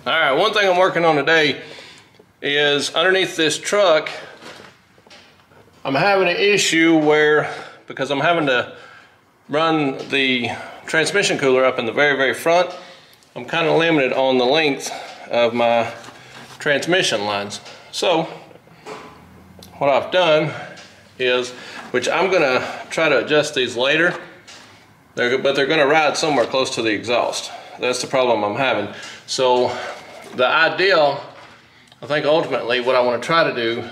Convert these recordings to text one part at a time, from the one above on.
All right, one thing I'm working on today is underneath this truck, I'm having an issue where, because I'm having to run the transmission cooler up in the very, very front, I'm kind of limited on the length of my transmission lines. So what I've done is, which I'm gonna try to adjust these later, but they're gonna ride somewhere close to the exhaust. That's the problem I'm having. So the ideal, I think ultimately what I want to try to do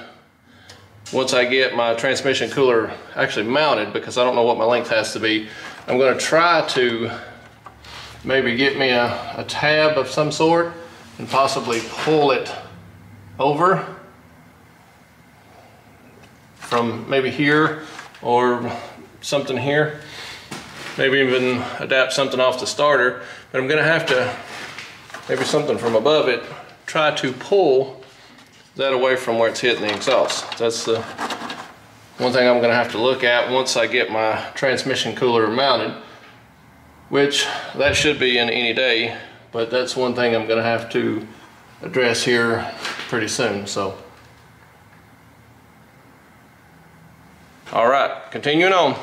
once I get my transmission cooler actually mounted, because I don't know what my length has to be, I'm going to try to maybe get me a tab of some sort and possibly pull it over from maybe here or something here. Maybe even adapt something off the starter, but I'm going to have to, maybe something from above it, try to pull that away from where it's hitting the exhaust. That's the one thing I'm going to have to look at once I get my transmission cooler mounted, which that should be in any day, but that's one thing I'm going to have to address here pretty soon. So, all right, continuing on.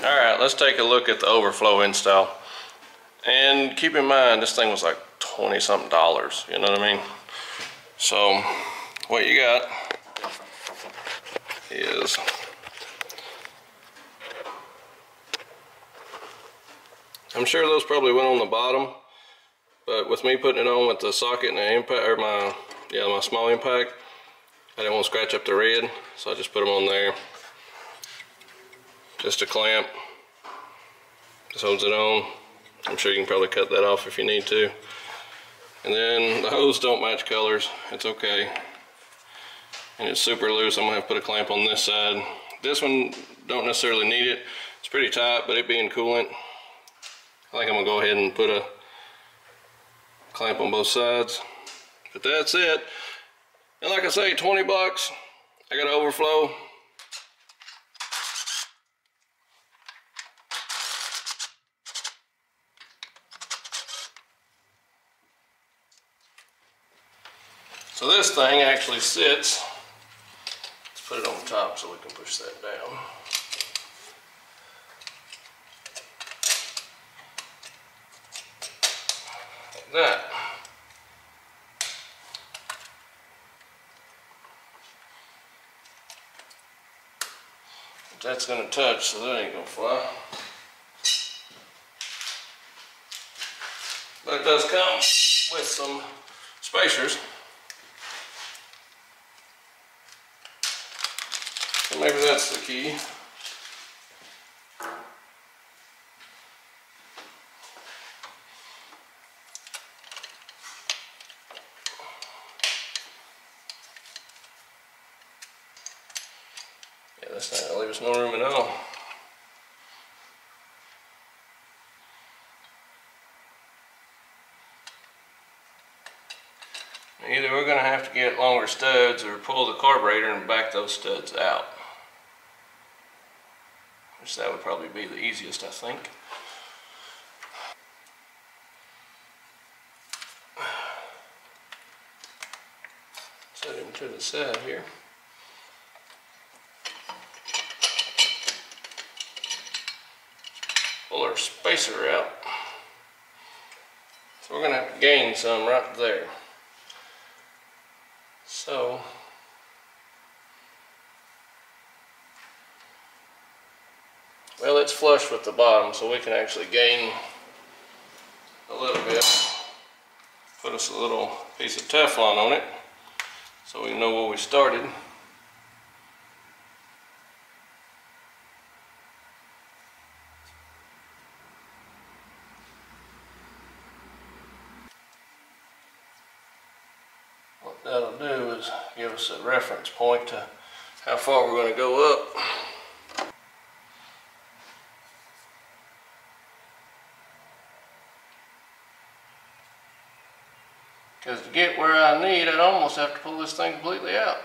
Alright, let's take a look at the overflow install. And keep in mind, this thing was like $20-something, you know what I mean? So, what you got is I'm sure those probably went on the bottom, but with me putting it on with the socket and the impact, or my small impact, I didn't want to scratch up the red, so I just put them on there. Just a clamp, just holds it on. I'm sure you can probably cut that off if you need to. And then the hose don't match colors, it's okay. And it's super loose, I'm gonna have to put a clamp on this side. This one don't necessarily need it, it's pretty tight, but it being coolant, I think I'm gonna go ahead and put a clamp on both sides. But that's it. And like I say, 20 bucks, I got an overflow. So this thing actually sits, let's put it on top so we can push that down. Like that. That's going to touch, so that ain't going to fly. But it does come with some spacers. So maybe that's the key. Yeah, that's not going to leave us no room at all. Either we're going to have to get longer studs or pull the carburetor and back those studs out. Which that would probably be the easiest, I think. Set him to the side here. Pull our spacer out. So we're going to have to gain some right there. So well, it's flush with the bottom, so we can actually gain a little bit. Put us a little piece of Teflon on it so we know where we started. What that'll do is give us a reference point to how far we're going to go up. Because to get where I need, I'd almost have to pull this thing completely out.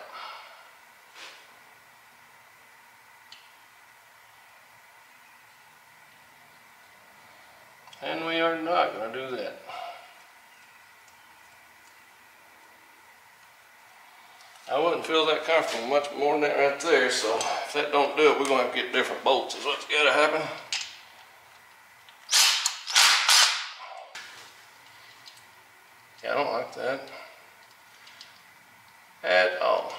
And we are not going to do that. I wouldn't feel that comfortable much more than that right there, so if that don't do it, we're going to have to get different bolts is what's got to happen. Yeah, I don't like that at all.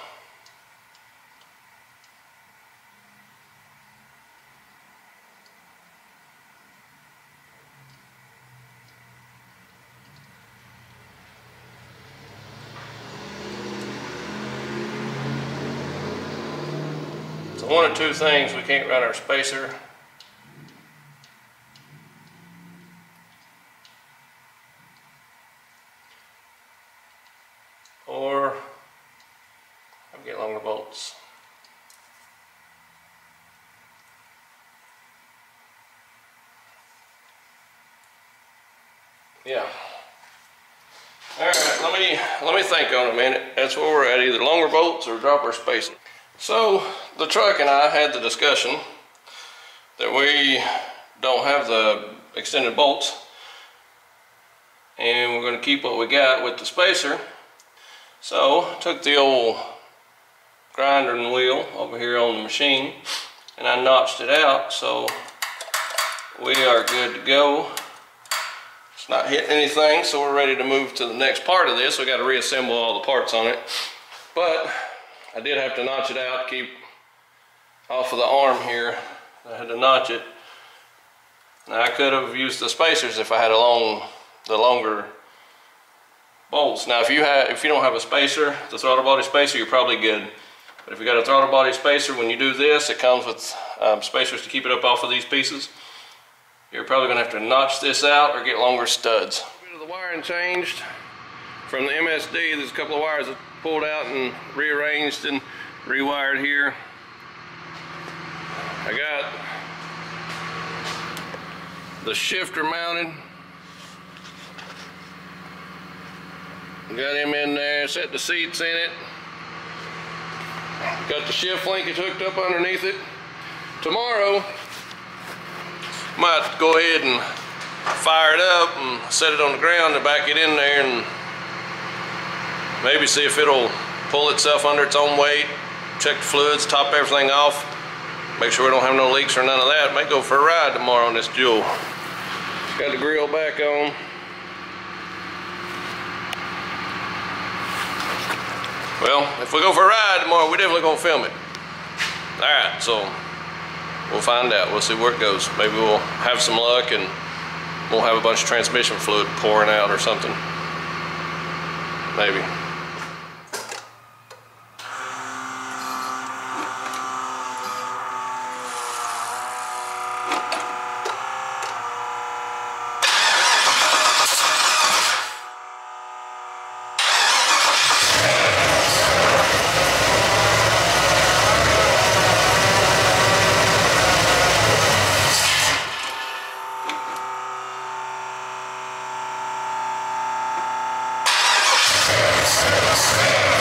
So one of two things, we can't run our spacer. Or I'll get longer bolts. Yeah. All right, let me think on it a minute. That's where we're at, either longer bolts or drop our spacer. So the truck and I had the discussion that we don't have the extended bolts and we're going to keep what we got with the spacer. So took the old grinding wheel over here on the machine and I notched it out, so we are good to go. It's not hitting anything, so we're ready to move to the next part of this. We got to reassemble all the parts on it, but I did have to notch it out to keep off of the arm here. I had to notch it. Now I could have used the spacers if I had the longer bolts. Now if you don't have a spacer, the throttle body spacer, you're probably good. But if you got a throttle body spacer, when you do this, it comes with spacers to keep it up off of these pieces. You're probably going to have to notch this out or get longer studs. A bit of the wiring changed from the MSD. There's a couple of wires that pulled out and rearranged and rewired here. I got the shifter mounted. Got him in there, set the seats in it. Got the shift linkage hooked up underneath it. Tomorrow, might go ahead and fire it up and set it on the ground and back it in there and maybe see if it'll pull itself under its own weight, check the fluids, top everything off, make sure we don't have no leaks or none of that. Might go for a ride tomorrow on this Joule. Got the grill back on. Well, if we go for a ride tomorrow, we're definitely gonna film it. All right, so we'll find out. We'll see where it goes. Maybe we'll have some luck and we'll have a bunch of transmission fluid pouring out or something. Maybe. Yes.